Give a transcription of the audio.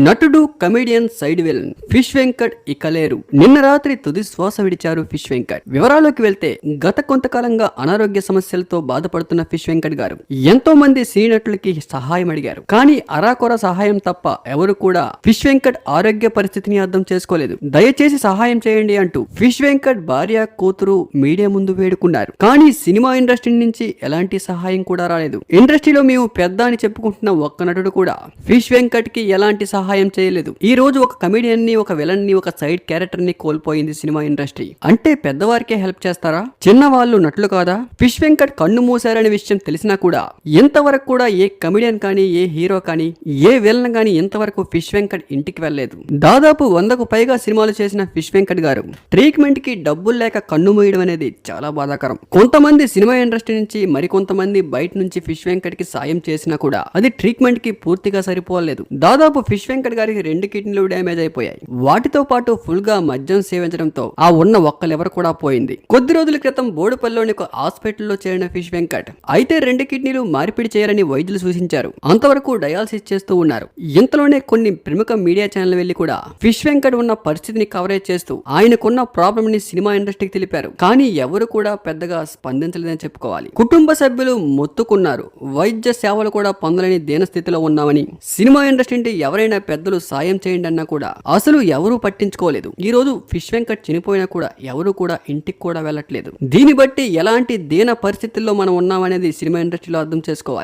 నటుడు comedian side villain fish Venkat ఇక లేరు. నిన్న రాత్రి తుది శ్వాస విడిచారు ఫిష్ వెంకట్. వివరాల్లోకి వెళ్తే గత కొంతకాలంగా అనారోగ్య సమస్యలతో బాధపడుతున్న ఫిష్ వెంకట్ గారు ఎంతో మంది సినీ నటులకి సహాయం అడిగారు. కానీ అరాకొర సహాయం తప్ప ఎవరు కూడా ఫిష్ వెంకట్ ఆరోగ్య పరిస్థితిని అర్థం చేసుకోలేదు. దయచేసి సహాయం చేయండి అంటూ ఫిష్ వెంకట్ భార్య కూతురు మీడియా ముందు వేడుకున్నారు. కానీ సినిమా ఇండస్ట్రీ నుంచి ఎలాంటి సహాయం కూడా రాలేదు. ఇండస్ట్రీలో మేము పెద్ద అని చెప్పుకుంటున్న ఒక్క నటుడు కూడా ఫిష్ వెంకట్ కి ఎలాంటి సహాయం చేయలేదు. ఈ రోజు ఒక కమెడియన్ ని, ఒక విలన్ ని, ఒక సైడ్ క్యారెక్టర్ ని కోల్పోయింది సినిమా ఇండస్ట్రీ. అంటే పెద్దవారికే హెల్ప్ చేస్తారా? చిన్నవాళ్ళు నటులు కాదా? ఫిష్ వెంకట్ కన్ను మూసారనే విషయం తెలిసినా కూడా ఇంతవరకు కూడా ఏ కమెడియన్ కానీ, ఏ హీరో కానీ, ఏ విలన్ కానీ ఇంతవరకు ఫిష్ వెంకట్ ఇంటికి వెళ్ళలేదు. దాదాపు 100కు పైగా సినిమాలు చేసిన ఫిష్ వెంకట్ గారు ట్రీట్మెంట్ కి డబ్బులు లేక కన్ను మూయడం అనేది చాలా బాధాకరం. కొంతమంది సినిమా ఇండస్ట్రీ నుంచి, మరికొంతమంది బయట నుంచి ఫిష్ వెంకట్ కి సాయం చేసినా కూడా అది ట్రీట్మెంట్ కి పూర్తిగా సరిపోలేదు. దాదాపు ఫిష్ వెంకట్ గారికి 2 కిడ్నీలు డ్యామేజ్ అయిపోయాయి. వాటితో పాటు ఫుల్ గా మద్యం సేవించడంతో ఆ ఉన్న ఒక్క లివర్ కూడా పోయింది. కొద్ది రోజుల క్రితం బోడుపల్లిలోని ఒక హాస్పిటల్లో చేరిన ఫిష్ వెంకట్ అయితే 2 కిడ్నీలు మార్పిడి చేయాలని వైద్యులు సూచించారు. అంతవరకు డయాలసిస్ చేస్తూ ఉన్నారు. ఇంతలోనే కొన్ని ప్రముఖ మీడియా ఛానల్ వెళ్లి కూడా ఫిష్ వెంకట్ ఉన్న పరిస్థితిని కవరేజ్ చేస్తూ ఆయనకున్న ప్రాబ్లం ని సినిమా ఇండస్ట్రీకి తెలిపారు. కానీ ఎవరు కూడా పెద్దగా స్పందించలేదని చెప్పుకోవాలి. కుటుంబ సభ్యులు మొత్తుకున్నారు. వైద్య సేవలు కూడా పొందలేని దీన స్థితిలో ఉన్నామని, సినిమా ఇండస్ట్రీ అంటే ఎవరైనా పెద్దలు సాయం చేయండి అన్నా కూడా అసలు ఎవరూ పట్టించుకోలేదు. ఈ రోజు ఫిష్ వెంకట్ చనిపోయినా కూడా ఎవరు కూడా ఇంటికి కూడా వెళ్ళట్లేదు. దీన్ని బట్టి ఎలాంటి దీన పరిస్థితుల్లో మనం ఉన్నామనేది సినిమా ఇండస్ట్రీలో అర్థం చేసుకోవాలి.